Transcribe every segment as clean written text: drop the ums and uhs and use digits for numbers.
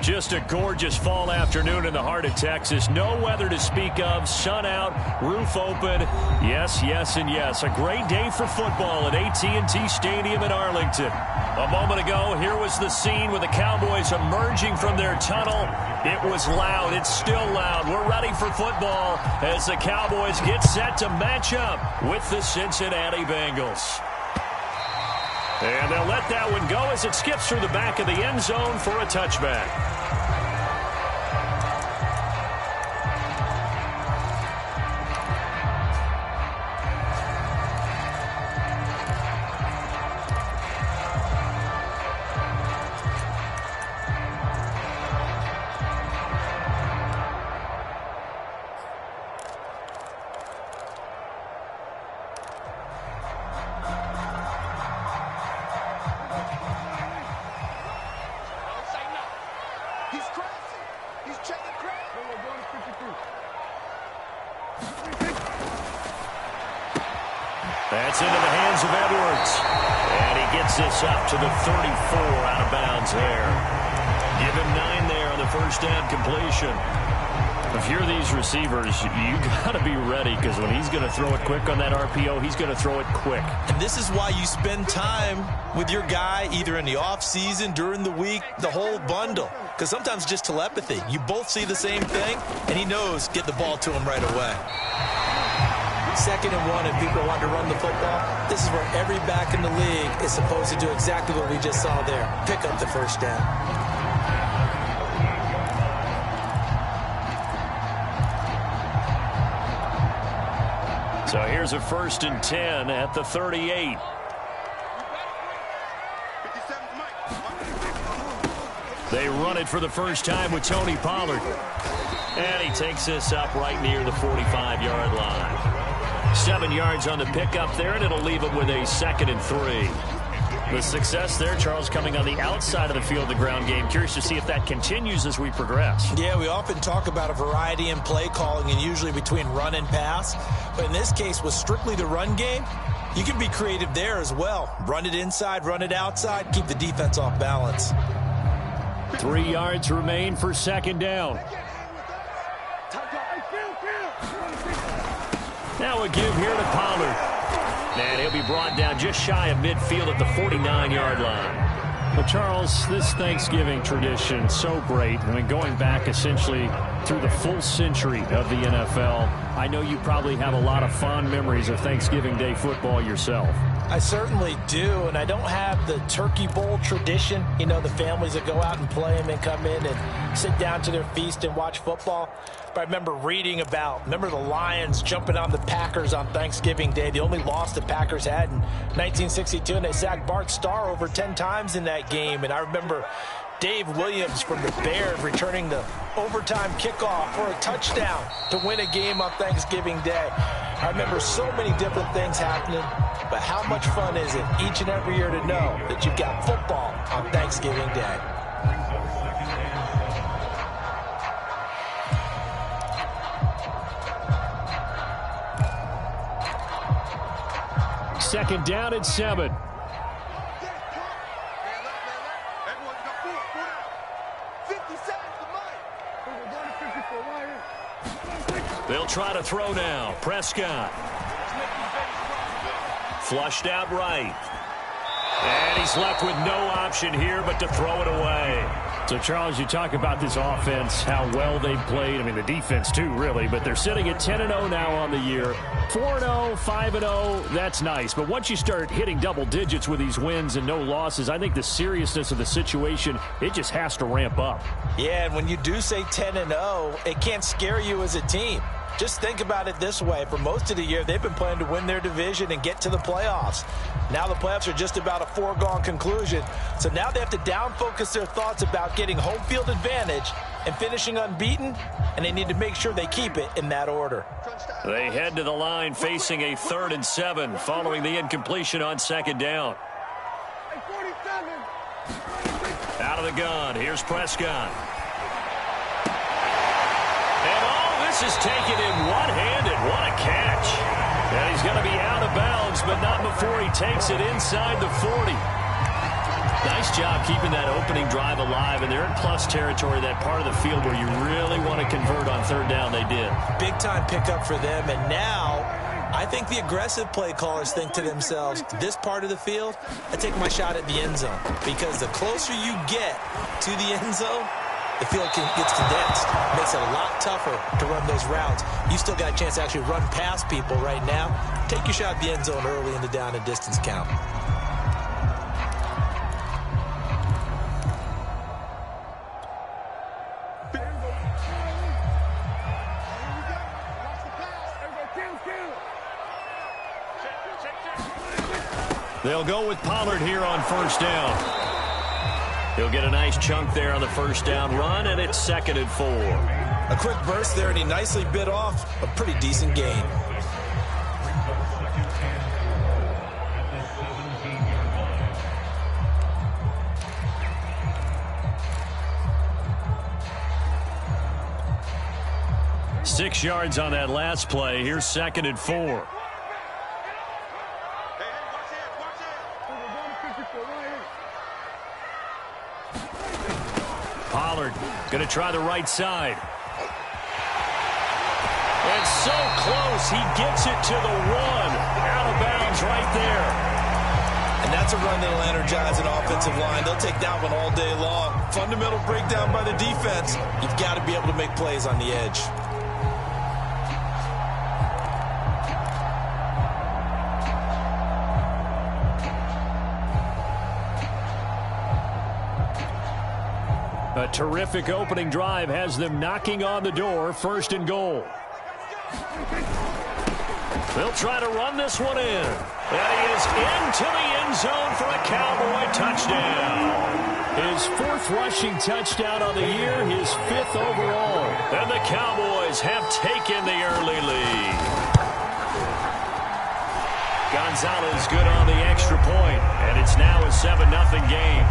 Just a gorgeous fall afternoon in the heart of Texas. No weather to speak of. Sun out, roof open. Yes, yes, and yes. A great day for football at AT&T Stadium in Arlington. A moment ago, here was the scene with the Cowboys emerging from their tunnel. It was loud. It's still loud. We're ready for football as the Cowboys get set to match up with the Cincinnati Bengals. And they'll let that one go as it skips through the back of the end zone for a touchback. That's into the hands of Edwards. And he gets this up to the 34 out of bounds there. Give him 9 there on the first down completion. If you're these receivers, you got to be ready because when he's going to throw it quick on that RPO, he's going to throw it quick. And this is why you spend time with your guy either in the offseason, during the week, the whole bundle. Because sometimes just telepathy. You both see the same thing, and he knows get the ball to him right away. 2nd and 1 and people want to run the football. This is where every back in the league is supposed to do exactly what we just saw there. Pick up the first down. So here's a 1st and 10 at the 38. They run it for the first time with Tony Pollard. And he takes this up right near the 45-yard line. 7 yards on the pickup there, and it'll leave him with a 2nd and 3. The success there, Charles, coming on the outside of the field, the ground game. Curious to see if that continues as we progress. Yeah, we often talk about a variety in play calling and usually between run and pass. But in this case, with strictly the run game, you can be creative there as well. Run it inside, run it outside, keep the defense off balance. 3 yards remain for 2nd down. Now a give here to Pollard. And he'll be brought down just shy of midfield at the 49-yard line. Well, Charles, this Thanksgiving tradition, so great. I mean, going back essentially through the full century of the NFL, I know you probably have a lot of fond memories of Thanksgiving Day football yourself. I certainly do, and I don't have the Turkey Bowl tradition. You know, the families that go out and play them and come in and sit down to their feast and watch football. But I remember reading remember the Lions jumping on the Packers on Thanksgiving Day. The only loss the Packers had in 1962, and they sacked Bart Starr over 10 times in that game. And I remember Dave Williams from the Bears returning the overtime kickoff for a touchdown to win a game on Thanksgiving Day. I remember so many different things happening, but how much fun is it each and every year to know that you've got football on Thanksgiving Day? Second down and 7. They'll try to throw now. Prescott. Flushed out right. And he's left with no option here but to throw it away. So, Charles, you talk about this offense, how well they've played. I mean, the defense, too, really. But they're sitting at 10-0 now on the year. 4-0, 5-0, that's nice. But once you start hitting double digits with these wins and no losses, I think the seriousness of the situation, it just has to ramp up. Yeah, and when you do say 10-0, it can't scare you as a team. Just think about it this way. For most of the year, they've been playing to win their division and get to the playoffs. Now the playoffs are just about a foregone conclusion. So now they have to down-focus their thoughts about getting home field advantage and finishing unbeaten, and they need to make sure they keep it in that order. They head to the line facing a 3rd and 7 following the incompletion on 2nd down. Out of the gun, here's Prescott. This is taken in one-handed. What a catch. And he's going to be out of bounds, but not before he takes it inside the 40. Nice job keeping that opening drive alive, and they're in plus territory, that part of the field where you really want to convert on third down. They did. Big-time pickup for them, and now I think the aggressive play callers think to themselves, this part of the field, I take my shot at the end zone, because the closer you get to the end zone, the field gets condensed. Makes it a lot tougher to run those routes. You still got a chance to actually run past people right now. Take your shot at the end zone early in the down and distance count. They'll go with Pollard here on first down. He'll get a nice chunk there on the first down run, and it's 2nd and 4. A quick burst there, and he nicely bit off a pretty decent gain. Six yards on that last play. Here's 2nd and 4. Pollard going to try the right side. And so close, he gets it to the 1. Out of bounds right there. And that's a run that'll energize an offensive line. They'll take that one all day long. Fundamental breakdown by the defense. You've got to be able to make plays on the edge. A terrific opening drive has them knocking on the door. 1st and goal. They'll try to run this one in. And he is into the end zone for a Cowboy touchdown. His 4th rushing touchdown on the year, his 5th overall. And the Cowboys have taken the early lead. Gonzalez good on the extra point, and it's now a 7-0 game.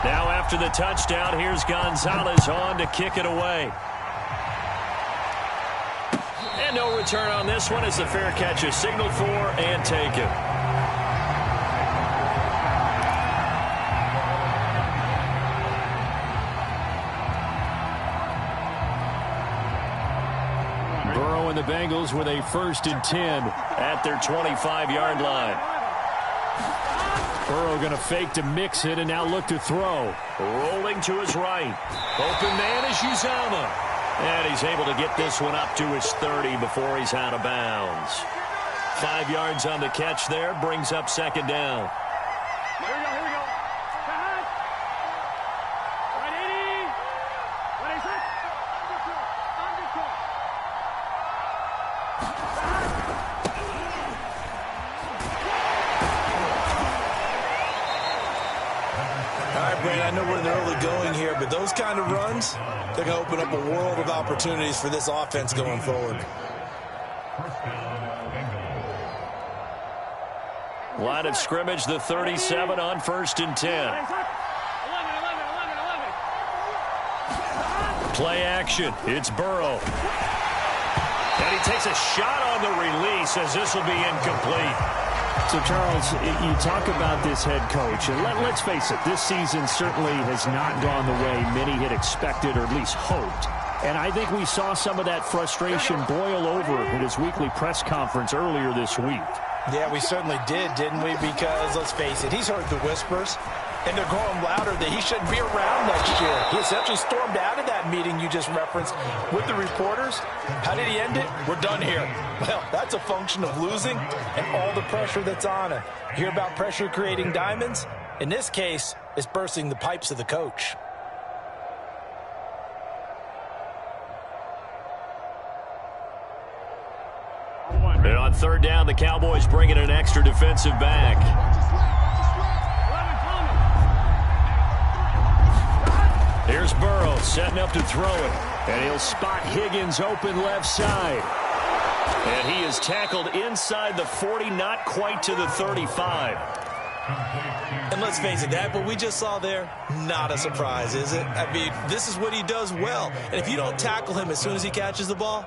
Now after the touchdown, here's Gonzalez on to kick it away. And no return on this one as the fair catch is signaled for and taken. Burrow and the Bengals with a 1st and 10 at their 25-yard line. Burrow going to fake to mix it and now look to throw. Rolling to his right. Open man is Uzomah. And he's able to get this one up to his 30 before he's out of bounds. 5 yards on the catch there, brings up 2nd down. Here we go. Right, 80. What is it? All right, Brandon, I know we're in the early going here, but those kind of runs, they're going to open up a world of opportunities for this offense going forward. Line of scrimmage, the 37 on 1st and 10. Play action. It's Burrow. And he takes a shot on the release as this will be incomplete. So, Charles, you talk about this head coach, and let's face it, this season certainly has not gone the way many had expected or at least hoped. And I think we saw some of that frustration boil over at his weekly press conference earlier this week. Yeah, we certainly did, didn't we? Because, let's face it, he's heard the whispers, and they're growing louder that he shouldn't be around next year. He essentially stormed out of that meeting you just referenced with the reporters. How did he end it? We're done here. Well, that's a function of losing and all the pressure that's on it. You hear about pressure creating diamonds? In this case, it's bursting the pipes of the coach. And on 3rd down, the Cowboys bring in an extra defensive back. Here's Burrow setting up to throw it. And he'll spot Higgins open left side. And he is tackled inside the 40, not quite to the 35. And let's face it, that what we just saw there, not a surprise, is it? I mean, this is what he does well. And if you don't tackle him as soon as he catches the ball,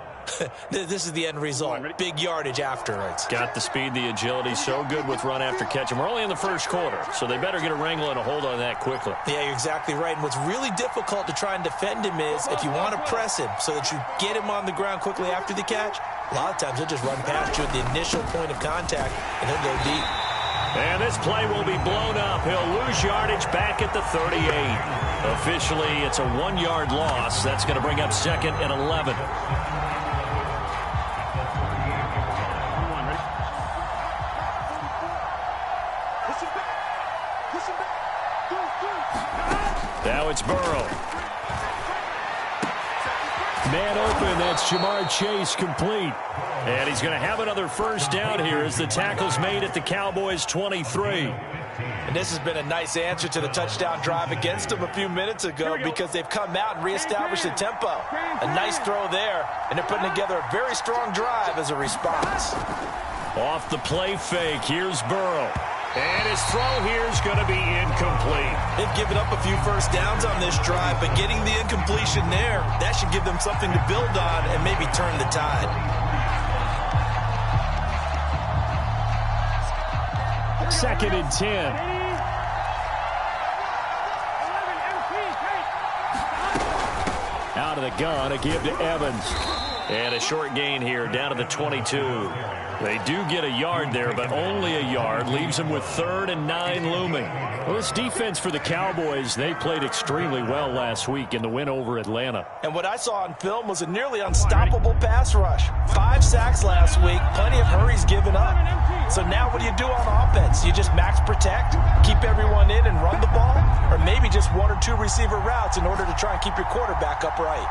This is the end result. Big yardage afterwards. Got the speed, the agility, so good with run after catch. And we're only in the first quarter, so they better get a wrangle and a hold on that quickly. Yeah, you're exactly right. And what's really difficult to try and defend him is if you want to press him so that you get him on the ground quickly after the catch, a lot of times he'll just run past you at the initial point of contact, and he'll go deep. And this play will be blown up. He'll lose yardage back at the 38. Officially, it's a 1-yard loss. That's going to bring up 2nd and 11. Now it's Burrow. Man open, that's Jamar Chase complete. And he's going to have another first down here as the tackle's made at the Cowboys' 23. And this has been a nice answer to the touchdown drive against them a few minutes ago because they've come out and reestablished the tempo. A nice throw there, and they're putting together a very strong drive as a response. Off the play fake, here's Burrow. And his throw here is going to be incomplete. They've given up a few first downs on this drive, but getting the incompletion there, that should give them something to build on and maybe turn the tide. Second and 10. Out of the gun, a give to Evans. And a short gain here down to the 22. They do get a yard there, but only a yard. Leaves them with 3rd and 9 looming. Well, this defense for the Cowboys, they played extremely well last week in the win over Atlanta. And what I saw on film was a nearly unstoppable pass rush. 5 sacks last week, plenty of hurries given up. So now what do you do on offense? You just max protect, keep everyone in and run the ball, or maybe just 1 or 2 receiver routes in order to try and keep your quarterback upright.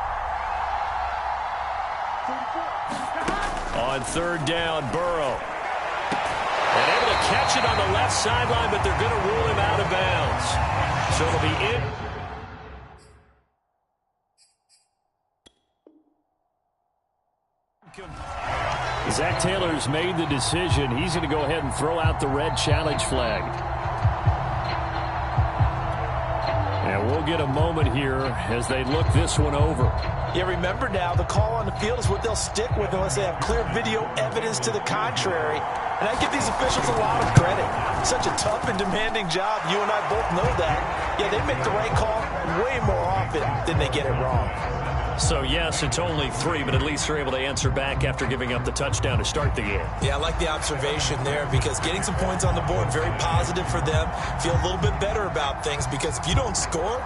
On 3rd down, Burrow. And able to catch it on the left sideline, but they're going to rule him out of bounds. So it'll be in. Zach Taylor's made the decision. He's going to go ahead and throw out the red challenge flag. And we'll get a moment here as they look this one over. Yeah, remember now, the call on the field is what they'll stick with unless they have clear video evidence to the contrary. And I give these officials a lot of credit. Such a tough and demanding job. You and I both know that. Yeah, they make the right call way more often than they get it wrong. So, yes, it's only 3, but at least they're able to answer back after giving up the touchdown to start the game. Yeah, I like the observation there because getting some points on the board, very positive for them. Feel a little bit better about things because if you don't score,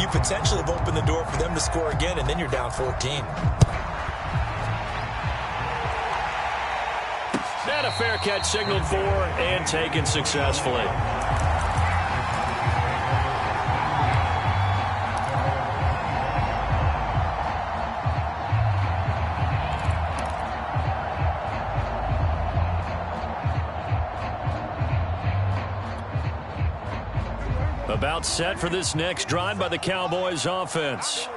you potentially have opened the door for them to score again, and then you're down 14. And a fair catch signaled for and taken successfully. About set for this next drive by the Cowboys offense.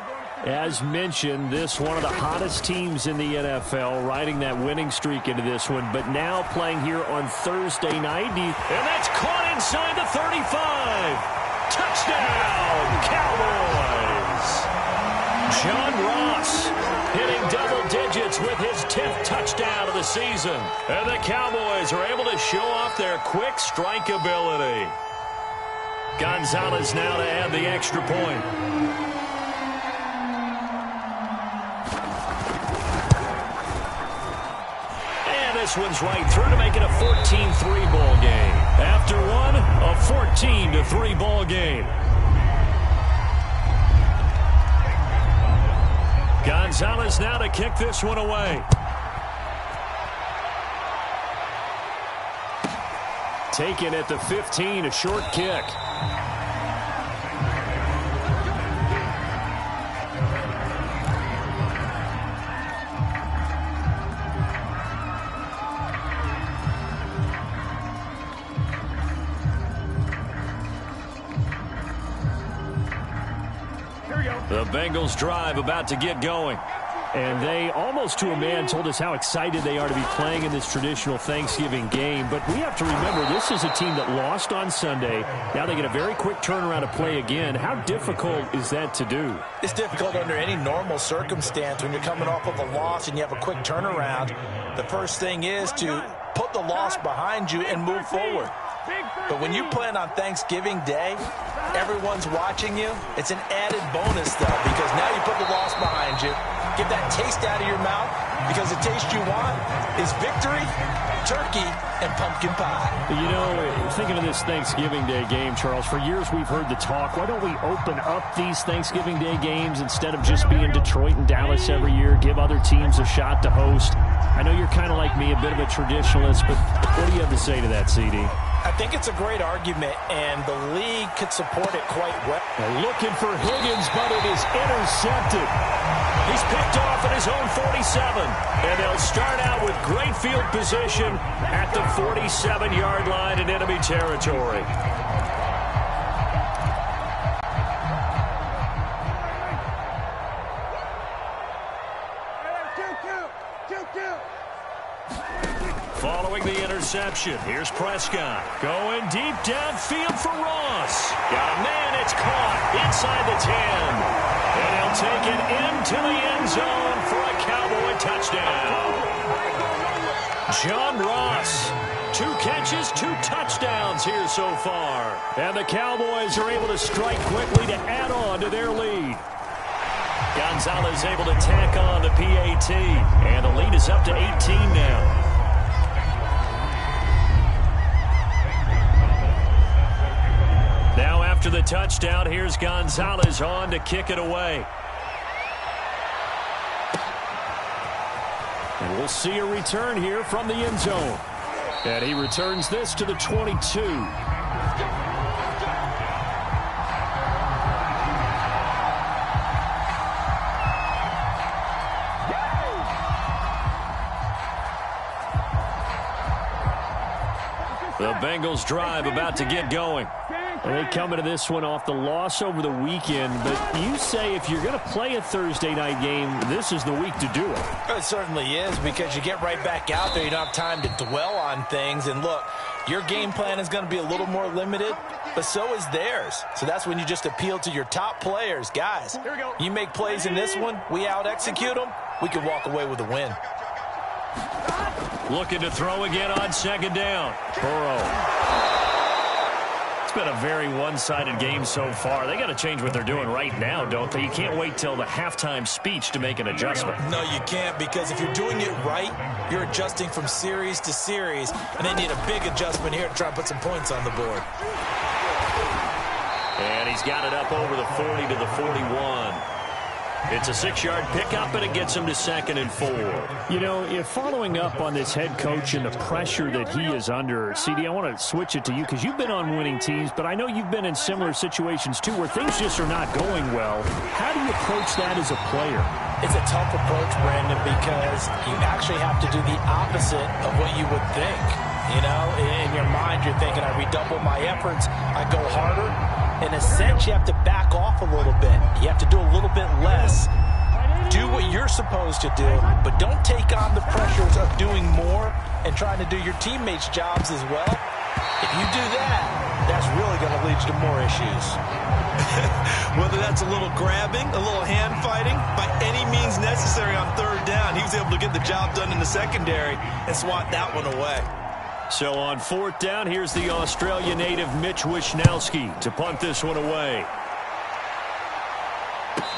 As mentioned, this one of the hottest teams in the NFL, riding that winning streak into this one, but now playing here on Thursday night. And that's caught inside the 35. Touchdown, Cowboys. John Ross hitting double digits with his 10th touchdown of the season. And the Cowboys are able to show off their quick strike ability. Gonzalez now to add the extra point. And this one's right through to make it a 14-3 ball game. After one, a 14-3 ball game. Gonzalez now to kick this one away. Taken at the 15, a short kick. The Bengals drive about to get going. And they, almost to a man, told us how excited they are to be playing in this traditional Thanksgiving game. But we have to remember, this is a team that lost on Sunday. Now they get a very quick turnaround to play again. How difficult is that to do? It's difficult under any normal circumstance when you're coming off of a loss and you have a quick turnaround. The first thing is to put the loss behind you and move forward. But when you play on Thanksgiving Day, everyone's watching you. It's an added bonus, though, because now you put the loss behind you. Get that taste out of your mouth, because the taste you want is victory, turkey, and pumpkin pie. You know, thinking of this Thanksgiving Day game, Charles, for years we've heard the talk, why don't we open up these Thanksgiving Day games instead of just being Detroit and Dallas every year, give other teams a shot to host? I know you're kind of like me, a bit of a traditionalist, but what do you have to say to that, CD? I think it's a great argument, and the league could support it quite well. Looking for Higgins, but it is intercepted. He's picked off at his own 47, and they'll start out with great field position at the 47-yard line in enemy territory. Following the interception, here's Prescott. Going deep downfield for Ross. Got a man, it's caught inside the 10. And he'll take it into the end zone for a Cowboy touchdown. John Ross, 2 catches, 2 touchdowns here so far. And the Cowboys are able to strike quickly to add on to their lead. Gonzalez able to tack on the PAT. And the lead is up to 18 now. Now after the touchdown, here's Gonzalez on to kick it away. And we'll see a return here from the end zone. And he returns this to the 22. The Bengals drive about to get going. And they come into this one off the loss over the weekend. But you say if you're going to play a Thursday night game, this is the week to do it. It certainly is, because you get right back out there. You don't have time to dwell on things. And look, your game plan is going to be a little more limited, but so is theirs. So that's when you just appeal to your top players. Guys, you make plays in this one, we out-execute them, we can walk away with a win. Looking to throw again on second down. Burrow. It's been a very one-sided game so far. They got to change what they're doing right now, don't they? You can't wait till the halftime speech to make an adjustment. No, you can't, because if you're doing it right, you're adjusting from series to series, and they need a big adjustment here to try and put some points on the board. And he's got it up over the 40 to the 41. It's a 6-yard pickup, and it gets him to 2nd and 4. You know, if following up on this head coach and the pressure that he is under, CD, I want to switch it to you because you've been on winning teams, but I know you've been in similar situations too where things just are not going well. How do you approach that as a player? It's a tough approach, Brandon, because you actually have to do the opposite of what you would think. You know, in your mind, you're thinking, I redouble my efforts, I go harder. In a sense, you have to back off a little bit. You have to do a little bit less. Do what you're supposed to do, but don't take on the pressures of doing more and trying to do your teammates' jobs as well. If you do that, that's really going to lead you to more issues. Whether that's a little grabbing, a little hand fighting, by any means necessary on 3rd down, he was able to get the job done in the secondary and swat that one away. So on 4th down, here's the Australia native Mitch Wishnowsky to punt this one away.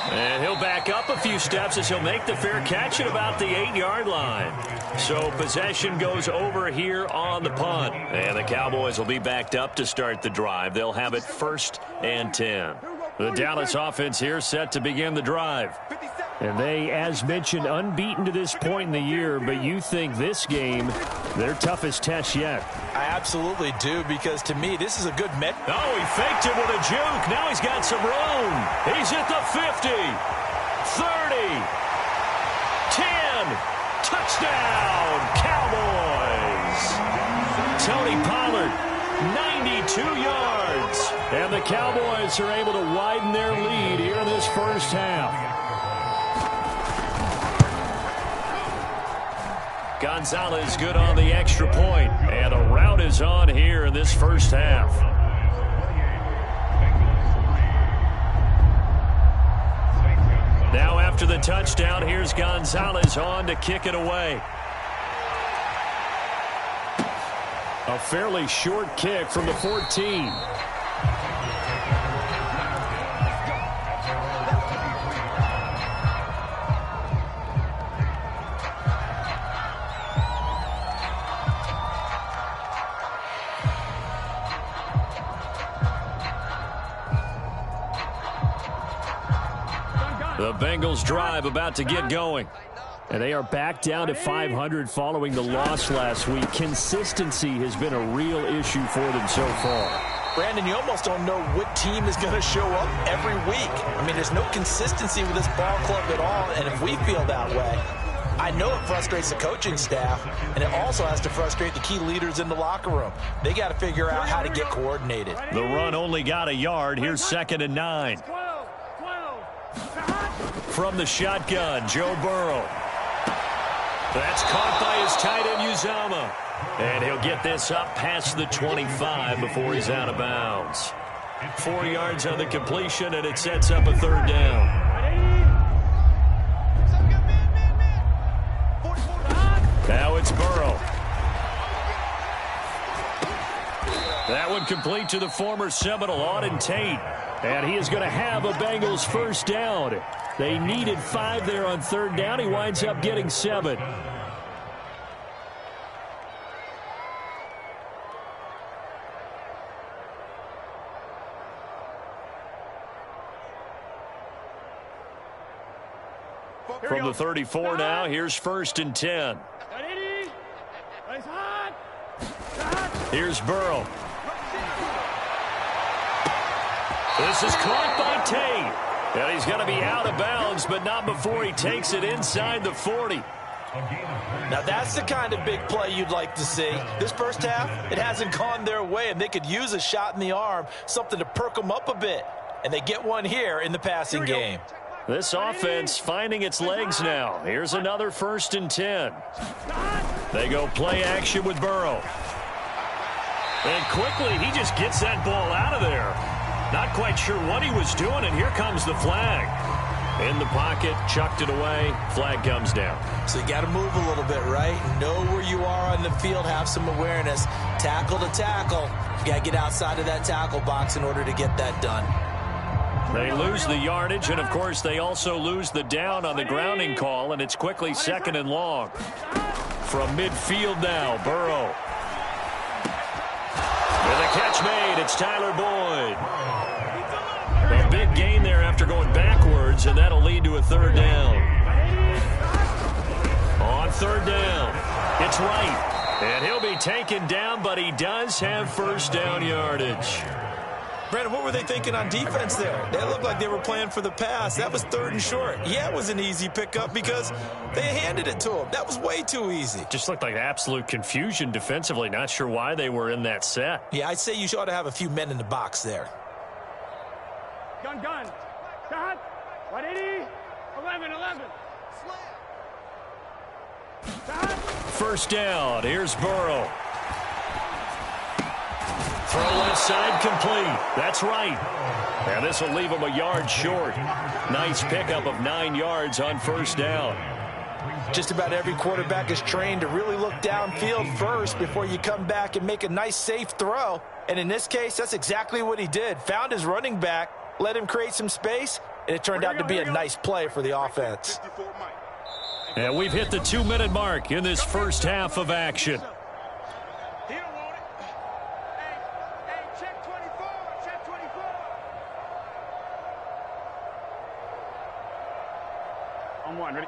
And he'll back up a few steps as he'll make the fair catch at about the 8-yard line. So possession goes over here on the punt. And the Cowboys will be backed up to start the drive. They'll have it 1st and 10. The Dallas offense here set to begin the drive. And they, as mentioned, unbeaten to this point in the year, but you think this game, their toughest test yet. I absolutely do, because to me, this is a good met. Oh, he faked it with a juke. Now he's got some room. He's at the 50, 30, 10. Touchdown, Cowboys. Tony Pollard, 92 yards. And the Cowboys are able to widen their lead here in this first half. Gonzalez good on the extra point. And a rout is on here in this first half. Now after the touchdown, here's Gonzalez on to kick it away. A fairly short kick from the 14. The Bengals drive about to get going. And they are back down to 500 following the loss last week. Consistency has been a real issue for them so far. Brandon, you almost don't know what team is going to show up every week. I mean, there's no consistency with this ball club at all, and if we feel that way, I know it frustrates the coaching staff, and it also has to frustrate the key leaders in the locker room. They got to figure out how to get coordinated. The run only got a yard. Here's 2nd and 9. From the shotgun, Joe Burrow. That's caught by his tight end, Uzama. And he'll get this up past the 25 before he's out of bounds. 4 yards on the completion, and it sets up a 3rd down. Now it's Burrow. That one complete to the former Seminole, Auden Tate. And he is going to have a Bengals first down. They needed 5 there on 3rd down. He winds up getting 7. From the 34 now, here's 1st and 10. Here's Burrow. This is caught by Tate. And he's going to be out of bounds, but not before he takes it inside the 40. Now, that's the kind of big play you'd like to see. This first half, it hasn't gone their way, and they could use a shot in the arm, something to perk them up a bit. And they get one here in the passing game. This offense finding its legs now. Here's another 1st and 10. They go play action with Burrow. And quickly, he just gets that ball out of there. Not quite sure what he was doing, and here comes the flag. In the pocket, chucked it away, flag comes down. So you got to move a little bit, right? Know where you are on the field, have some awareness. Tackle to tackle. You got to get outside of that tackle box in order to get that done. They lose the yardage, and of course they also lose the down on the grounding call, and it's quickly 2nd and long. From midfield now, Burrow. With a catch made, it's Tyler Boyd. A big gain there after going backwards, and that'll lead to a 3rd down. On 3rd down, it's Wright. And he'll be taken down, but he does have 1st down yardage. Brandon, what were they thinking on defense there? They looked like they were playing for the pass. That was 3rd and short. Yeah, it was an easy pickup because they handed it to him. That was way too easy. Just looked like absolute confusion defensively. Not sure why they were in that set. Yeah, I'd say you ought to have a few men in the box there. Gun. Got. 180. 11. First down. Here's Burrow. Throw left side complete. That's right. And this will leave him a yard short. Nice pickup of 9 yards on 1st down. Just about every quarterback is trained to really look downfield first before you come back and make a nice, safe throw. And in this case, that's exactly what he did. Found his running back, let him create some space, and it turned out to be a nice play for the offense. And we've hit the 2-minute mark in this first half of action. On 1, ready?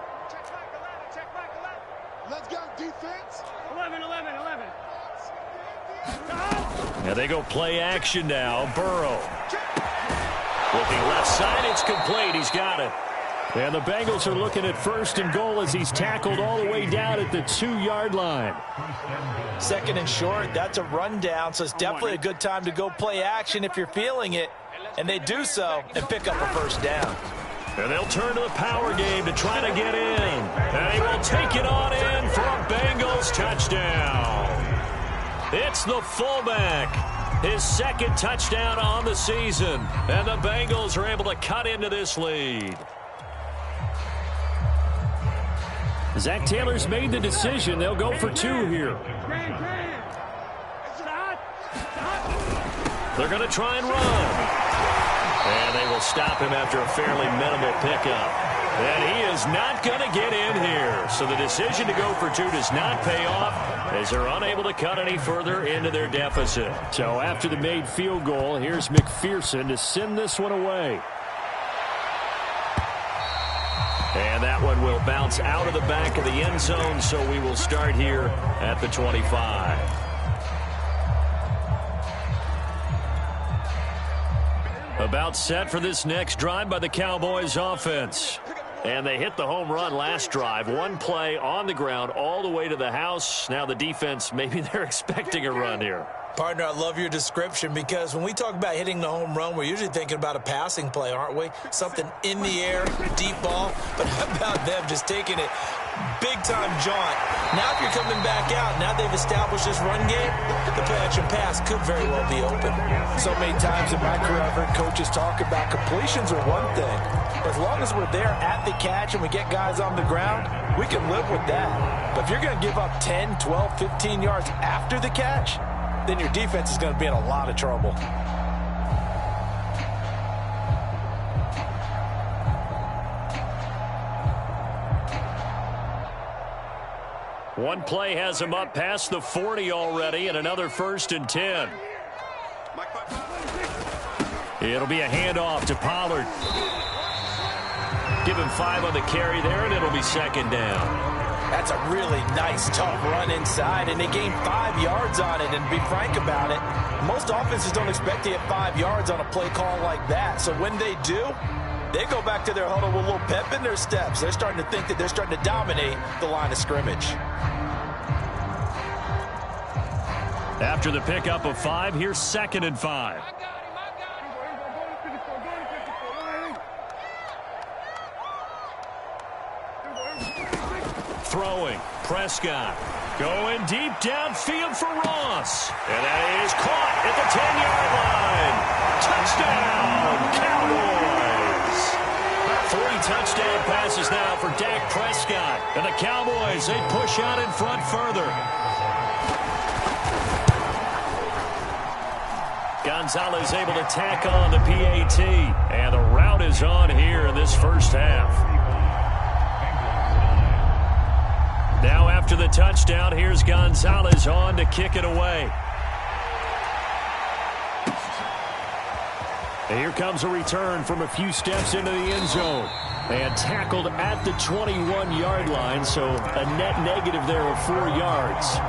Check back 11. Let's go, defense. 11. And they go play action now. Burrow. Looking left side, it's complete. He's got it. And the Bengals are looking at 1st and goal as he's tackled all the way down at the 2-yard line. 2nd and short, that's a rundown, so it's definitely a good time to go play action if you're feeling it. And they do so and pick up a 1st down. And they'll turn to the power game to try to get in. And he will take it on in for a Bengals touchdown. It's the fullback. His second touchdown on the season. And the Bengals are able to cut into this lead. Zach Taylor's made the decision. They'll go for 2 here. They're going to try and run. And they will stop him after a fairly minimal pickup. And he is not going to get in here. So the decision to go for 2 does not pay off as they're unable to cut any further into their deficit. So after the made field goal, here's McPherson to send this one away. And that one will bounce out of the back of the end zone, so we will start here at the 25. About set for this next drive by the Cowboys offense. And they hit the home run last drive. One play on the ground all the way to the house. Now the defense, maybe they're expecting a run here. Partner, I love your description because when we talk about hitting the home run, we're usually thinking about a passing play, aren't we? Something in the air, deep ball. But how about them just taking it big-time jaunt? Now if you're coming back out, now they've established this run game, the play-action pass could very well be open. So many times in my career, I've heard coaches talk about completions are one thing. But as long as we're there at the catch and we get guys on the ground, we can live with that. But if you're going to give up 10, 12, 15 yards after the catch, then your defense is going to be in a lot of trouble. One play has him up past the 40 already, and another 1st and 10. It'll be a handoff to Pollard. Give him 5 on the carry there, and it'll be 2nd down. That's a really nice, tough run inside, and they gained 5 yards on it. And to be frank about it, most offenses don't expect to get 5 yards on a play call like that. So when they do, they go back to their huddle with a little pep in their steps. They're starting to think that they're starting to dominate the line of scrimmage. After the pickup of 5, here's 2nd and 5. Throwing, Prescott going deep downfield for Ross. And that is caught at the 10-yard line. Touchdown, Cowboys. 3 touchdown passes now for Dak Prescott. And the Cowboys, they push out in front further. Gonzalez able to tack on the PAT. And the route is on here in this first half. Now after the touchdown, here's Gonzalez on to kick it away. And here comes a return from a few steps into the end zone. And tackled at the 21-yard line, so a net negative there of 4 yards.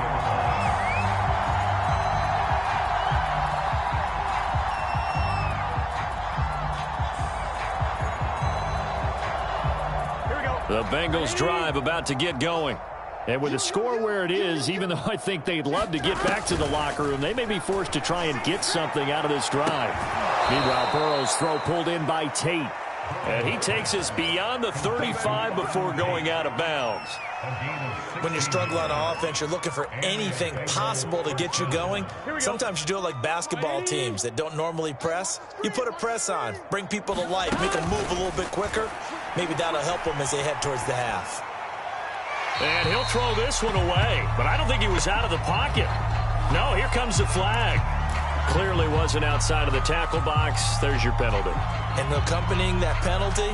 The Bengals drive about to get going. And with the score where it is, even though I think they'd love to get back to the locker room, they may be forced to try and get something out of this drive. Meanwhile, Burrow's throw pulled in by Tate. And he takes us beyond the 35 before going out of bounds. When you struggle on offense, you're looking for anything possible to get you going. Sometimes you do it like basketball teams that don't normally press. You put a press on, bring people to life, make them move a little bit quicker. Maybe that'll help them as they head towards the half. And he'll throw this one away, but I don't think he was out of the pocket. No, here comes the flag. Clearly wasn't outside of the tackle box. There's your penalty. And accompanying that penalty,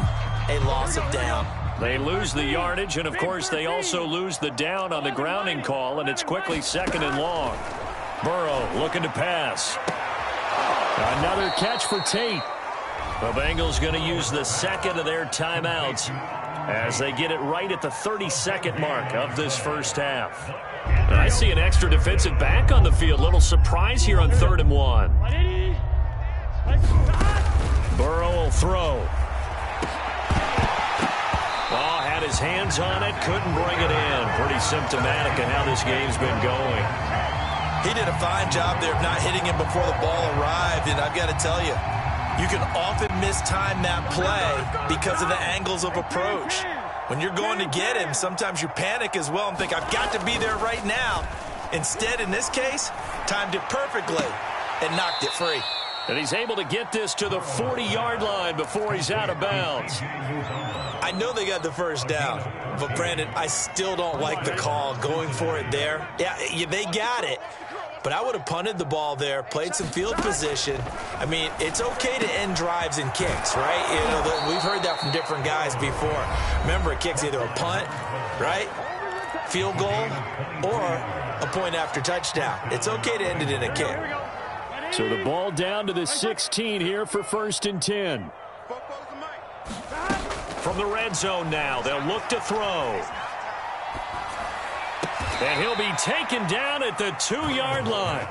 a loss of down. They lose the yardage, and of course they also lose the down on the grounding call, and it's quickly 2nd and long. Burrow looking to pass. Another catch for Tate. The Bengals going to use the 2nd of their timeouts as they get it right at the 32nd mark of this first half. And I see an extra defensive back on the field. Little surprise here on 3rd and 1. Burrow will throw. Oh, had his hands on it, couldn't bring it in. Pretty symptomatic of how this game's been going. He did a fine job there of not hitting him before the ball arrived, and I've got to tell you, You can often mistime that play because of the angles of approach. When you're going to get him, sometimes you panic as well and think, I've got to be there right now. Instead, in this case, timed it perfectly and knocked it free. And he's able to get this to the 40-yard line before he's out of bounds. I know they got the first down, but Brandon, I still don't like the call going for it there. Yeah, they got it, but I would have punted the ball there, played some field position. I mean, it's okay to end drives and kicks, right? You know, we've heard that from different guys before. Remember, a kick's either a punt, right, field goal, or a point after touchdown. It's okay to end it in a kick. So the ball down to the 16 here for 1st and 10. From the red zone now, they'll look to throw. And he'll be taken down at the 2-yard line.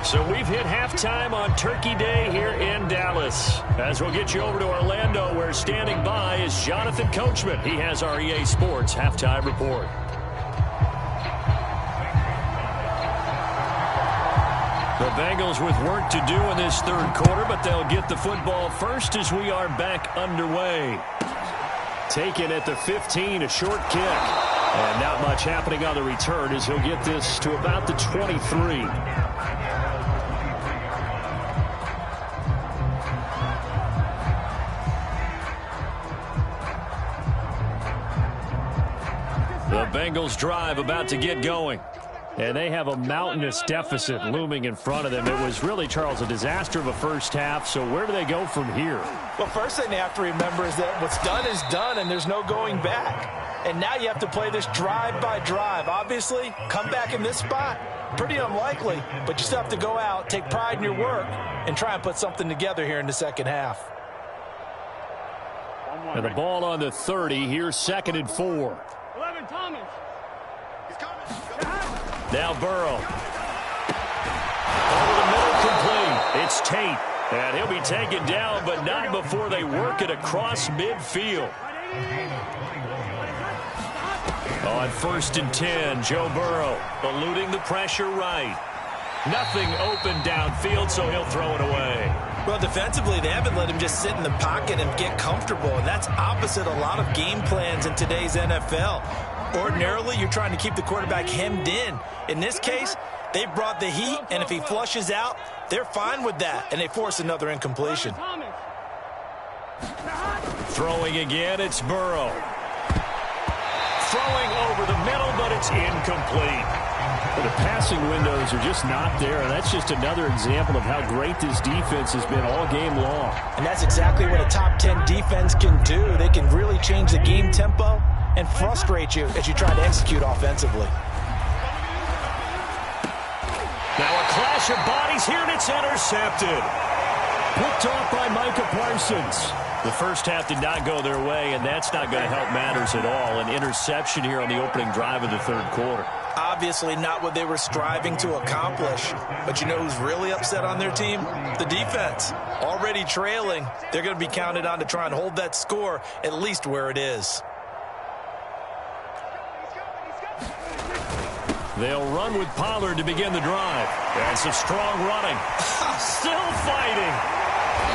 So we've hit halftime on Turkey Day here in Dallas. As we'll get you over to Orlando, where standing by is Jonathan Coachman. He has our EA Sports halftime report. The Bengals with work to do in this third quarter, but they'll get the football first as we are back underway. Taken at the 15, a short kick. And not much happening on the return as he'll get this to about the 23. The Bengals drive about to get going. And they have a mountainous deficit looming in front of them. It was really, Charles, a disaster of a first half. So where do they go from here? Well, first thing they have to remember is that what's done is done, and there's no going back. And now you have to play this drive by drive. Obviously, come back in this spot, pretty unlikely. But you still have to go out, take pride in your work, and try and put something together here in the second half. And the ball on the 30. Here's 2nd and 4. 11, Thomas. He's coming. Now Burrow. Over the middle, complete. It's Tate. And he'll be taken down, but not before they work it across midfield. On 1st and 10, Joe Burrow eluding the pressure right. Nothing open downfield, so he'll throw it away. Well, defensively, they haven't let him just sit in the pocket and get comfortable, and that's opposite a lot of game plans in today's NFL. Ordinarily, you're trying to keep the quarterback hemmed in. In this case, they brought the heat, and if he flushes out, they're fine with that, and they force another incompletion. Throwing again, it's Burrow. Throwing over the middle, but it's incomplete. Well, the passing windows are just not there, and that's just another example of how great this defense has been all game long. And that's exactly what a top 10 defense can do. They can really change the game tempo and frustrate you as you try to execute offensively. Now a clash of bodies here, and it's intercepted. Picked off by Micah Parsons. The first half did not go their way, and that's not going to help matters at all. An interception here on the opening drive of the third quarter. Obviously not what they were striving to accomplish. But you know who's really upset on their team? The defense. Already trailing. They're going to be counted on to try and hold that score at least where it is. They'll run with Pollard to begin the drive. And some strong running. Still fighting.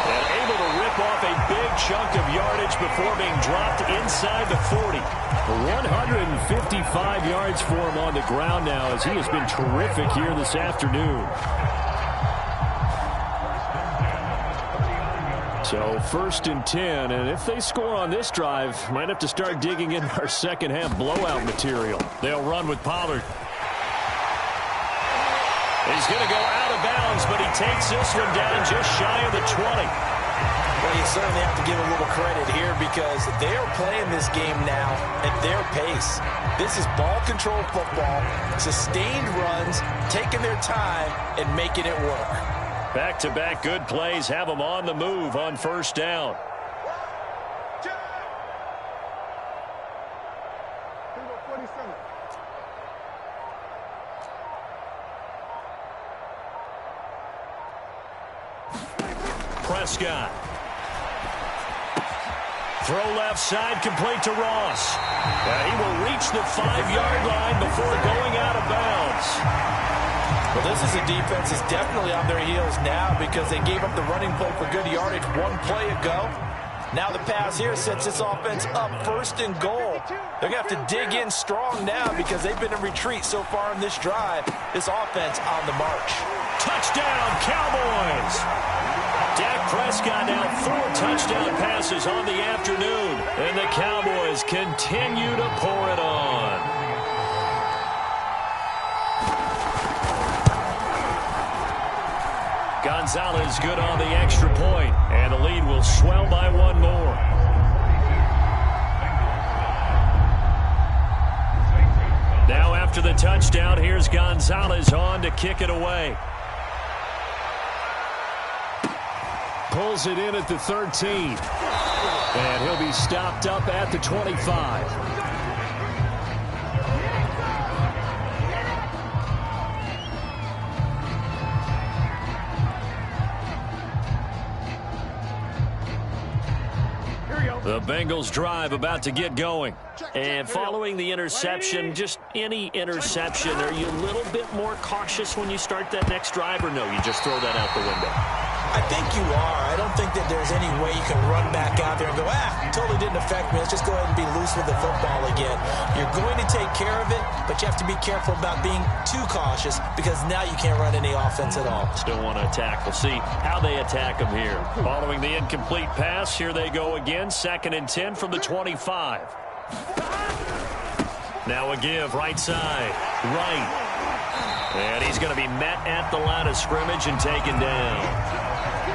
And able to rip off a big chunk of yardage before being dropped inside the 40. 155 yards for him on the ground now, as he has been terrific here this afternoon. So 1st and 10, and if they score on this drive, might have to start digging in our second half blowout material. They'll run with Pollard. He's going to go out of bounds, but he takes this one down just shy of the 20. Well, you certainly have to give a little credit here because they are playing this game now at their pace. This is ball control football, sustained runs, taking their time and making it work. Back-to-back good plays have them on the move on 1st down. Prescott. Throw left side, complete to Ross. He will reach the 5-yard line before going out of bounds. Well, this is a defense that's definitely on their heels now because they gave up the running play for good yardage one play ago. Now the pass here sets this offense up 1st and goal. They're going to have to dig in strong now because they've been in retreat so far in this drive. This offense on the march. Touchdown, Cowboys! Dak Prescott now 4 touchdown passes on the afternoon, and the Cowboys continue to pour it on. Gonzalez good on the extra point, and the lead will swell by 1 more. Now after the touchdown, here's Gonzalez on to kick it away. Pulls it in at the 13. And he'll be stopped up at the 25. The Bengals drive about to get going. And following the interception, just any interception, are you a little bit more cautious when you start that next drive, or no, you just throw that out the window? I think you are. I don't think that there's any way you can run back out there and go, totally didn't affect me. Let's just go ahead and be loose with the football again. You're going to take care of it, but you have to be careful about being too cautious because now you can't run any offense at all. Still want to attack. We'll see how they attack them here. Following the incomplete pass, here they go again. 2nd and 10 from the 25. Now a give, right side, right. And he's going to be met at the line of scrimmage and taken down.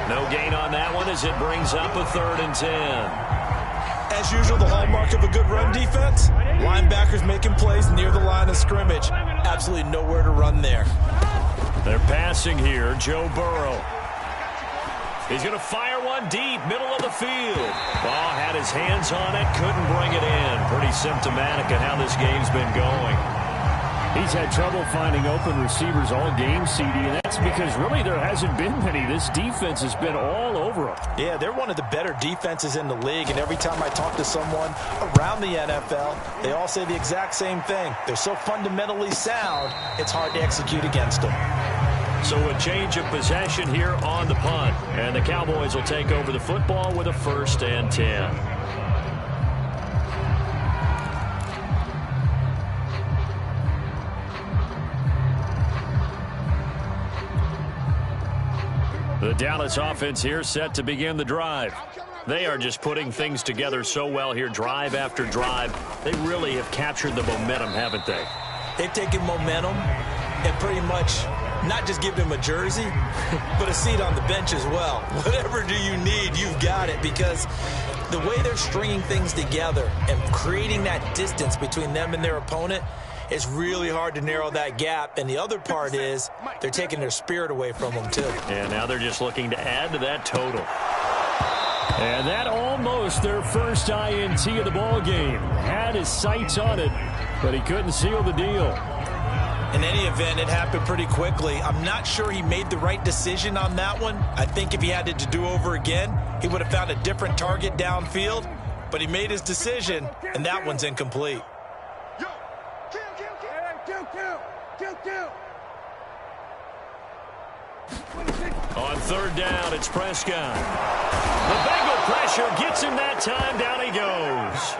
No gain on that one as it brings up a 3rd and 10. As usual, the hallmark of a good run defense, linebackers making plays near the line of scrimmage. Absolutely nowhere to run there. They're passing here, Joe Burrow. He's going to fire one deep, middle of the field. Ball had his hands on it, couldn't bring it in. Pretty symptomatic of how this game's been going. He's had trouble finding open receivers all game, CD, and that's because really there hasn't been many. This defense has been all over them. Yeah, they're one of the better defenses in the league, and every time I talk to someone around the NFL, they all say the exact same thing. They're so fundamentally sound, it's hard to execute against them. So a change of possession here on the punt, and the Cowboys will take over the football with a 1st and 10. The Dallas offense here set to begin the drive. They are just putting things together so well here, drive after drive. They really have captured the momentum, haven't they? They've taken momentum and pretty much not just give them a jersey, but a seat on the bench as well. Whatever do you need, you've got it, because the way they're stringing things together and creating that distance between them and their opponent, it's really hard to narrow that gap. And the other part is they're taking their spirit away from them, too. And now they're just looking to add to that total. And that almost their first INT of the ball game. Had his sights on it, but he couldn't seal the deal. In any event, it happened pretty quickly. I'm not sure he made the right decision on that one. I think if he had it to do over again, he would have found a different target downfield. But he made his decision, and that one's incomplete. On 3rd down, it's Prescott. The Bengal pressure gets him that time. Down he goes.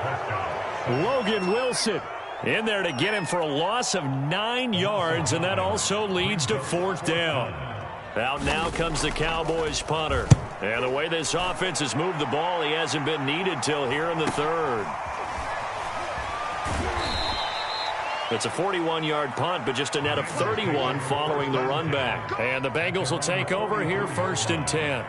Logan Wilson in there to get him for a loss of 9 yards, and that also leads to 4th down. Out now comes the Cowboys punter. And the way this offense has moved the ball, he hasn't been needed till here in the 3rd. It's a 41-yard punt, but just a net of 31 following the run back. And the Bengals will take over here 1st and 10.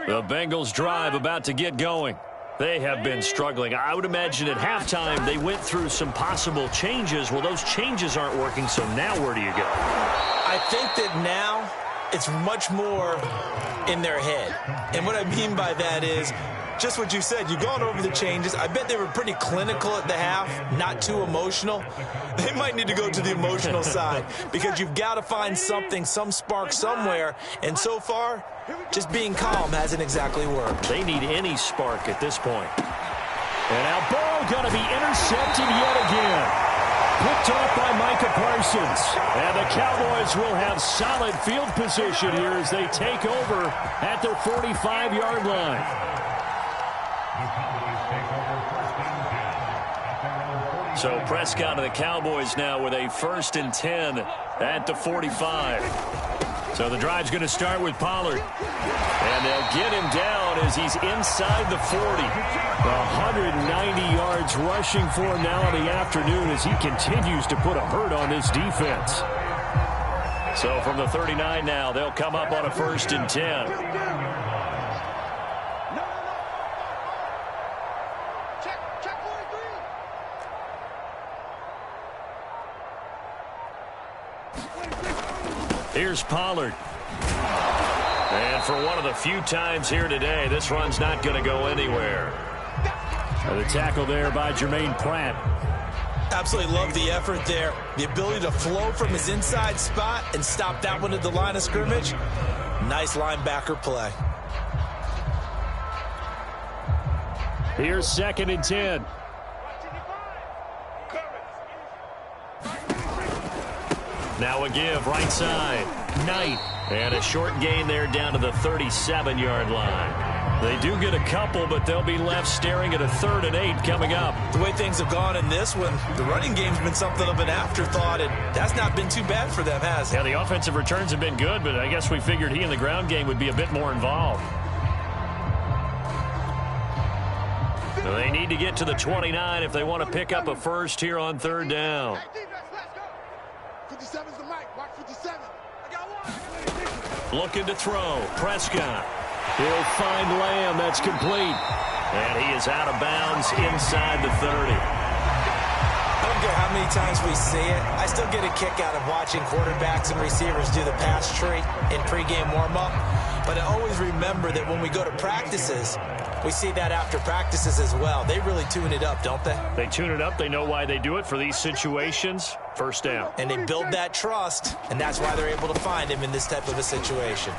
The Bengals drive about to get going. They have been struggling. I would imagine at halftime they went through some possible changes. Well, those changes aren't working, so now where do you go? I think that now it's much more in their head. And what I mean by that is just what you said. You've gone over the changes. I bet they were pretty clinical at the half, not too emotional. They might need to go to the emotional side because you've got to find something, some spark somewhere. And so far, just being calm hasn't exactly worked. They need any spark at this point. And now Burrow going to be intercepted yet again. Picked off by Micah Parsons. And the Cowboys will have solid field position here as they take over at their 45-yard line. So Prescott and the Cowboys now with a 1st and 10 at the 45. So the drive's going to start with Pollard. And they'll get him down as he's inside the 40. 190 yards rushing for him now in the afternoon as he continues to put a hurt on this defense. So from the 39 now, they'll come up on a 1st and 10. Here's Pollard. And for one of the few times here today, this run's not going to go anywhere. The tackle there by Jermaine Pratt. Absolutely love the effort there. The ability to flow from his inside spot and stop that one at the line of scrimmage. Nice linebacker play. Here's 2nd and 10. Now a give right side. Knight. And a short gain there down to the 37-yard line. They do get a couple, but they'll be left staring at a 3rd and 8 coming up. The way things have gone in this one, the running game's been something of an afterthought, and that's not been too bad for them, has it? Yeah, the offensive returns have been good, but I guess we figured he in the ground game would be a bit more involved. So they need to get to the 29 if they want to pick up a first here on 3rd down. 57's the mic. Watch 57. Looking to throw. Prescott. He'll find Lamb. That's complete. And he is out of bounds inside the 30. I don't care how many times we see it. I still get a kick out of watching quarterbacks and receivers do the pass tree in pregame warm-up. But I always remember that when we go to practices, we see that after practices as well. They really tune it up, don't they? They tune it up. They know why they do it for these situations. 1st down. And they build that trust, and that's why they're able to find him in this type of a situation.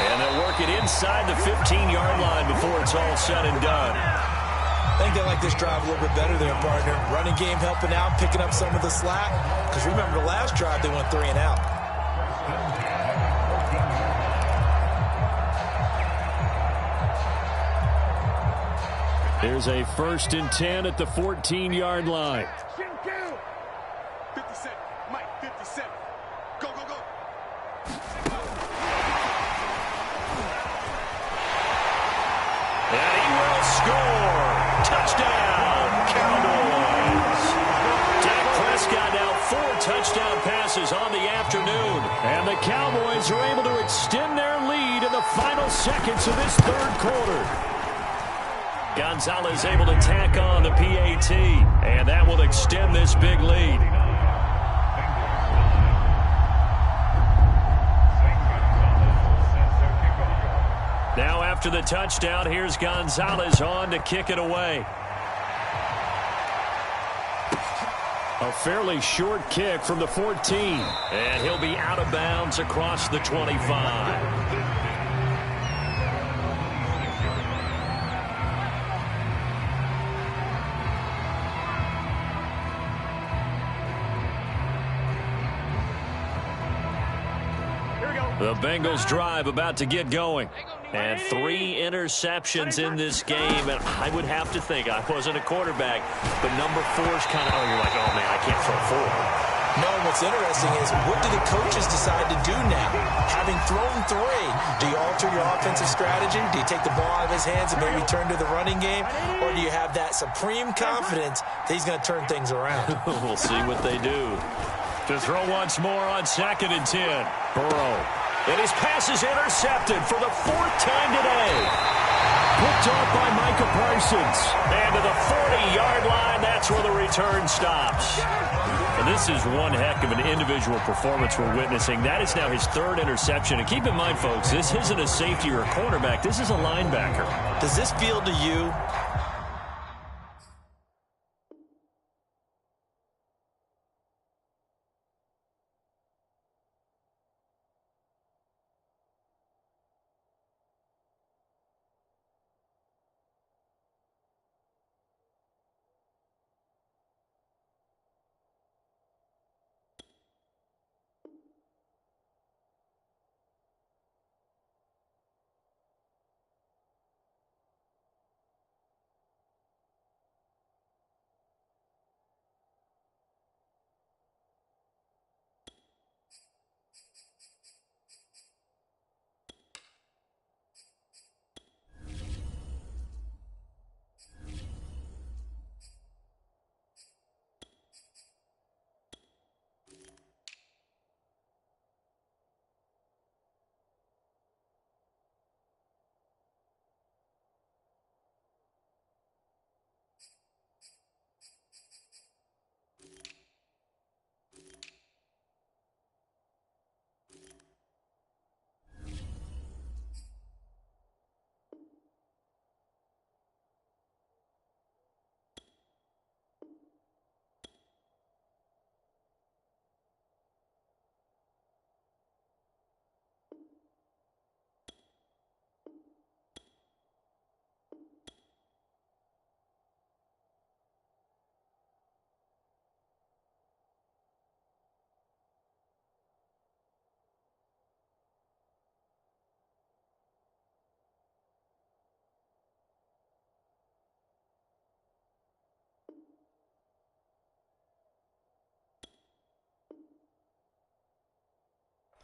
And they'll work it inside the 15-yard line before it's all said and done. I think they like this drive a little bit better there, partner. Running game helping out, picking up some of the slack. Because remember the last drive, they went 3 and out. There's a 1st and 10 at the 14-yard line. 57. Mike, 57. Go, go, go. And he will score. Touchdown, Cowboys. Dak Prescott now 4 touchdown passes on the afternoon. And the Cowboys are able to extend their lead in the final seconds of this 3rd quarter. Gonzalez able to tack on the PAT, and that will extend this big lead. Now after the touchdown, here's Gonzalez on to kick it away. A fairly short kick from the 14. And he'll be out of bounds across the 25. The Bengals drive about to get going. And 3 interceptions in this game. And I would have to think, I wasn't a quarterback, but number 4's kind of, you're like, oh, man, I can't throw 4. No, what's interesting is what do the coaches decide to do now? Having thrown 3, do you alter your offensive strategy? Do you take the ball out of his hands and maybe turn to the running game? Or do you have that supreme confidence that he's going to turn things around? We'll see what they do. To throw once more on 2nd and 10. Burrow. And his pass is intercepted for the 4th time today. Picked off by Micah Parsons. And to the 40-yard line, that's where the return stops. And this is one heck of an individual performance we're witnessing. That is now his 3rd interception. And keep in mind, folks, this isn't a safety or a cornerback. This is a linebacker. Does this feel to you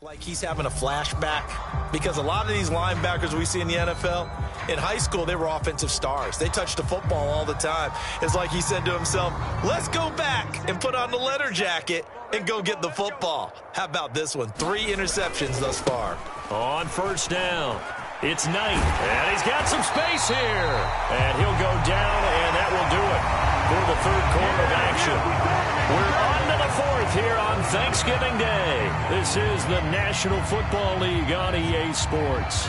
Like he's having a flashback, because a lot of these linebackers we see in the NFL, in high school, they were offensive stars. They touched the football all the time. It's like he said to himself, let's go back and put on the leather jacket and go get the football. How about this one? 3 interceptions thus far. On first down, it's Knight, and he's got some space here. And he'll go down, and that will do it for the third quarter of action. We're on to the fourth here on Thanksgiving Day. This is the National Football League on EA Sports.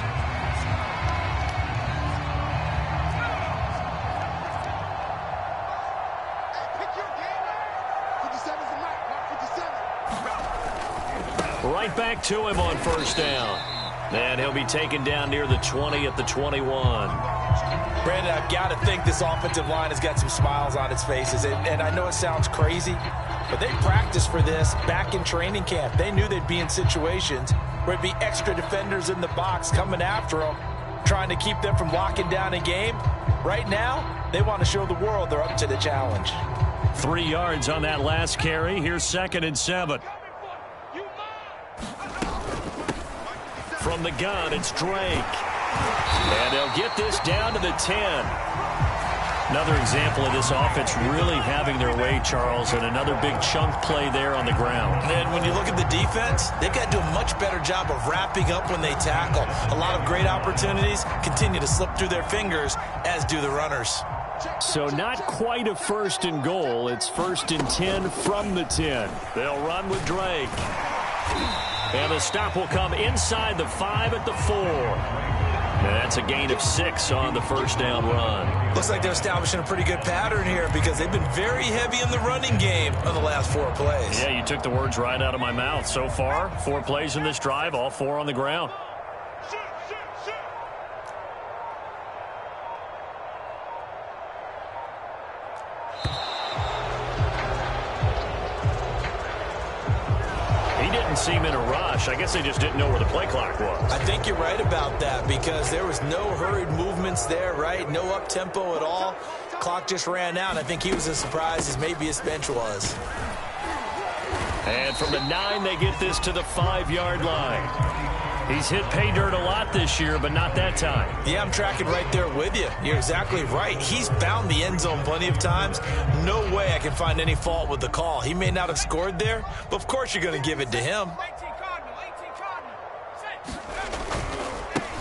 Right back to him on first down. And he'll be taken down near the 20 at the 21. Brandon, I've got to think this offensive line has got some smiles on its faces. And I know it sounds crazy, but they practiced for this back in training camp. They knew they'd be in situations where it'd be extra defenders in the box coming after them, trying to keep them from locking down a game. Right now, they want to show the world they're up to the challenge. 3 yards on that last carry. Here's 2nd and 7. From the gun, it's Drake. And they'll get this down to the 10. Another example of this offense really having their way, Charles, and another big chunk play there on the ground. And when you look at the defense, they've got to do a much better job of wrapping up when they tackle. A lot of great opportunities continue to slip through their fingers, as do the runners. So not quite a 1st and goal. It's 1st and 10 from the 10. They'll run with Drake. And the stop will come inside the 5 at the 4. And that's a gain of 6 on the first down run. Looks like they're establishing a pretty good pattern here, because they've been very heavy in the running game on the last 4 plays. Yeah, you took the words right out of my mouth. So far, 4 plays in this drive, all 4 on the ground. Seem in a rush. I guess they just didn't know where the play clock was. I think you're right about that, because there was no hurried movements there, right? No up-tempo at all. Clock just ran out. I think he was as surprised as maybe his bench was. And from the 9, they get this to the 5-yard line. He's hit pay dirt a lot this year, but not that time. Yeah, I'm tracking right there with you. You're exactly right. He's found the end zone plenty of times. No way I can find any fault with the call. He may not have scored there, but of course you're going to give it to him.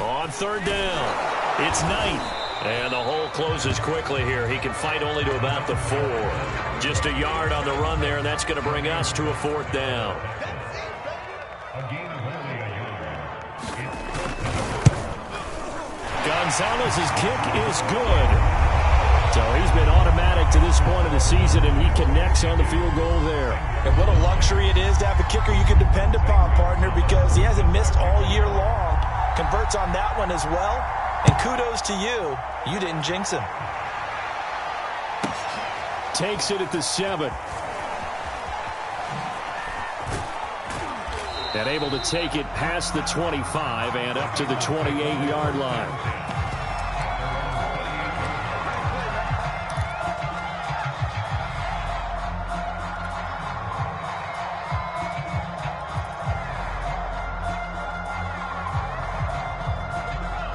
On 3rd down, it's Knight. And the hole closes quickly here. He can fight only to about the 4. Just a yard on the run there, and that's going to bring us to a 4th down. Gonzalez's kick is good. So he's been automatic to this point of the season, and he connects on the field goal there. And what a luxury it is to have a kicker you can depend upon, partner, because he hasn't missed all year long. Converts on that one as well. And kudos to you. You didn't jinx him. Takes it at the 7. And able to take it past the 25 and up to the 28-yard line.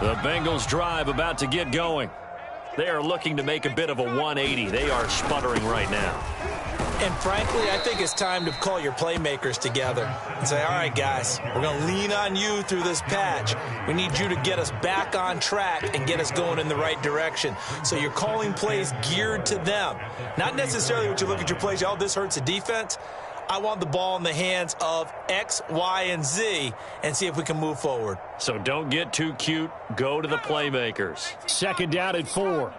The Bengals drive about to get going. They are looking to make a bit of a 180. They are sputtering right now. And frankly, I think it's time to call your playmakers together and say, all right, guys, we're going to lean on you through this patch. We need you to get us back on track and get us going in the right direction. So you're calling plays geared to them. Not necessarily what you look at your plays, oh, this hurts the defense. I want the ball in the hands of X, Y, and Z and see if we can move forward. So don't get too cute. Go to the playmakers. 2nd down and 4.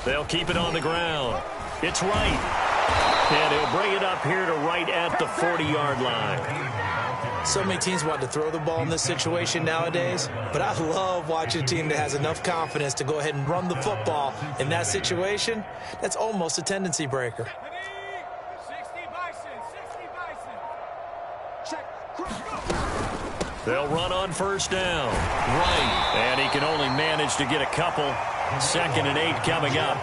They'll keep it on the ground. It's right. And he'll bring it up here to right at the 40-yard line. So many teams want to throw the ball in this situation nowadays, but I love watching a team that has enough confidence to go ahead and run the football in that situation. That's almost a tendency breaker. They'll run on first down. Right. And he can only manage to get a couple. 2nd and 8 coming up.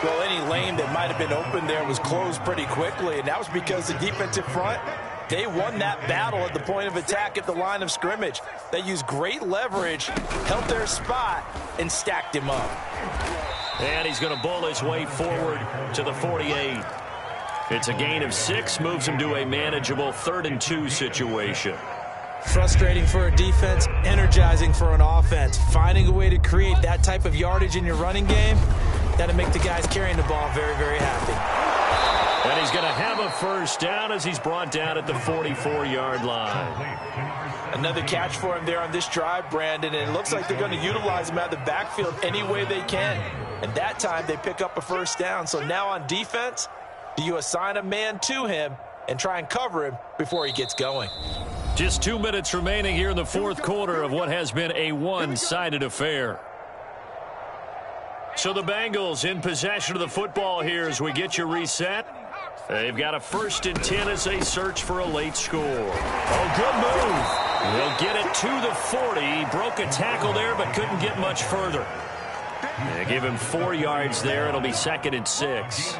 Well, any lane that might have been open there was closed pretty quickly, and that was because the defensive front, they won that battle at the point of attack at the line of scrimmage. They used great leverage, held their spot, and stacked him up. And he's going to bowl his way forward to the 48. It's a gain of 6, moves him to a manageable 3rd and 2 situation. Frustrating for a defense, energizing for an offense. Finding a way to create that type of yardage in your running game, that'll make the guys carrying the ball very, very happy. And he's going to have a first down as he's brought down at the 44-yard line. Another catch for him there on this drive, Brandon, and it looks like they're going to utilize him out of the backfield any way they can. And that time they pick up a first down. So now on defense, do you assign a man to him and try and cover him before he gets going? Just 2 minutes remaining here in the 4th quarter of what has been a one-sided affair. So the Bengals in possession of the football here as we get you reset. They've got a 1st and 10 as they search for a late score. Oh, good move. They'll get it to the 40. He broke a tackle there but couldn't get much further. They give him 4 yards there. It'll be 2nd and 6.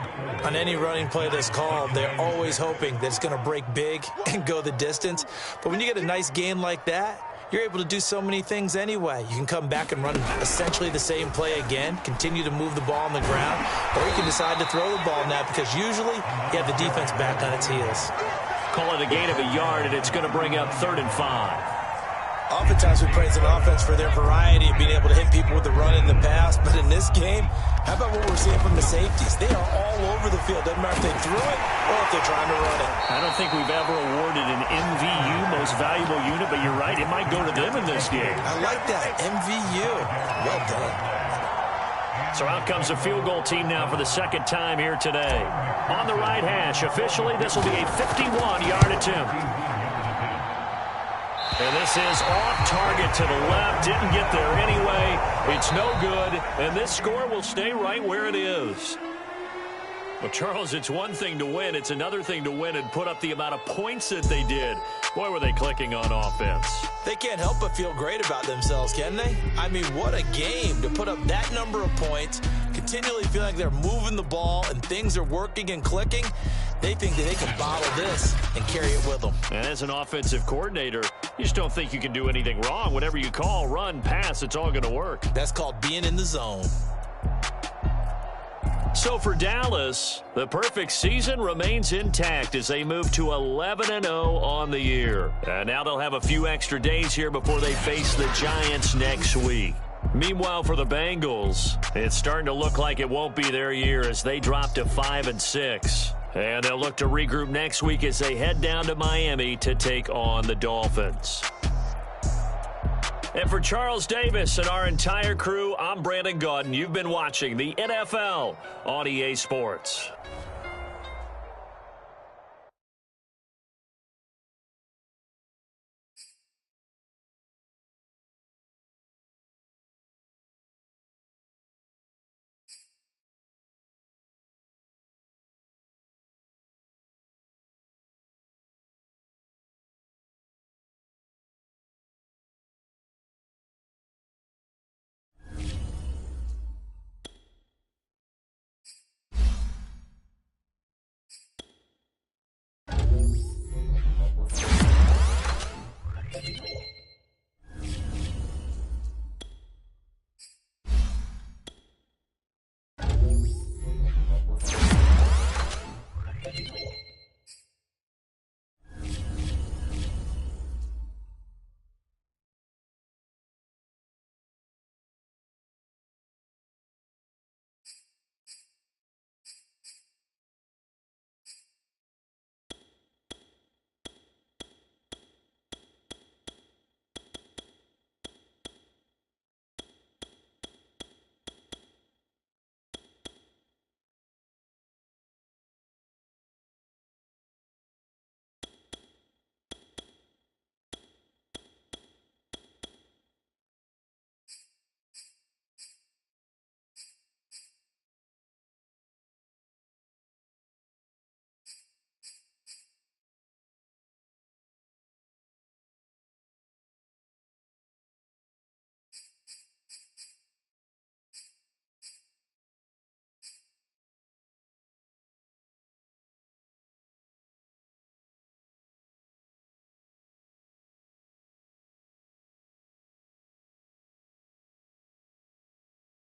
On any running play that's called, they're always hoping that it's going to break big and go the distance. But when you get a nice gain like that, you're able to do so many things anyway. You can come back and run essentially the same play again, continue to move the ball on the ground, or you can decide to throw the ball now because usually you have the defense back on its heels. Call it a gain of a yard, and it's going to bring up 3rd and 5. Oftentimes we praise an offense for their variety of being able to hit people with the run in the pass, but in this game, how about what we're seeing from the safeties? They are all over the field. Doesn't matter if they threw it or if they're trying to run it. I don't think we've ever awarded an MVU, most valuable unit, but you're right, it might go to them in this game. I like that, MVU. Well done. So out comes the field goal team now for the 2nd time here today. On the right hash, officially, this will be a 51-yard attempt. And this is off target to the left. Didn't get there anyway. It's no good. And this score will stay right where it is. Well, Charles, it's one thing to win. It's another thing to win and put up the amount of points that they did. Boy, were they clicking on offense. They can't help but feel great about themselves, can they? I mean, what a game to put up that number of points, continually feeling like they're moving the ball and things are working and clicking. They think that they can bottle this and carry it with them. And as an offensive coordinator, you just don't think you can do anything wrong. Whatever you call, run, pass, it's all going to work. That's called being in the zone. So for Dallas, the perfect season remains intact as they move to 11-0 on the year. And now they'll have a few extra days here before they face the Giants next week. Meanwhile, for the Bengals, it's starting to look like it won't be their year as they drop to 5-6. And they'll look to regroup next week as they head down to Miami to take on the Dolphins. And for Charles Davis and our entire crew, I'm Brandon Gaudin. You've been watching the NFL on EA Sports.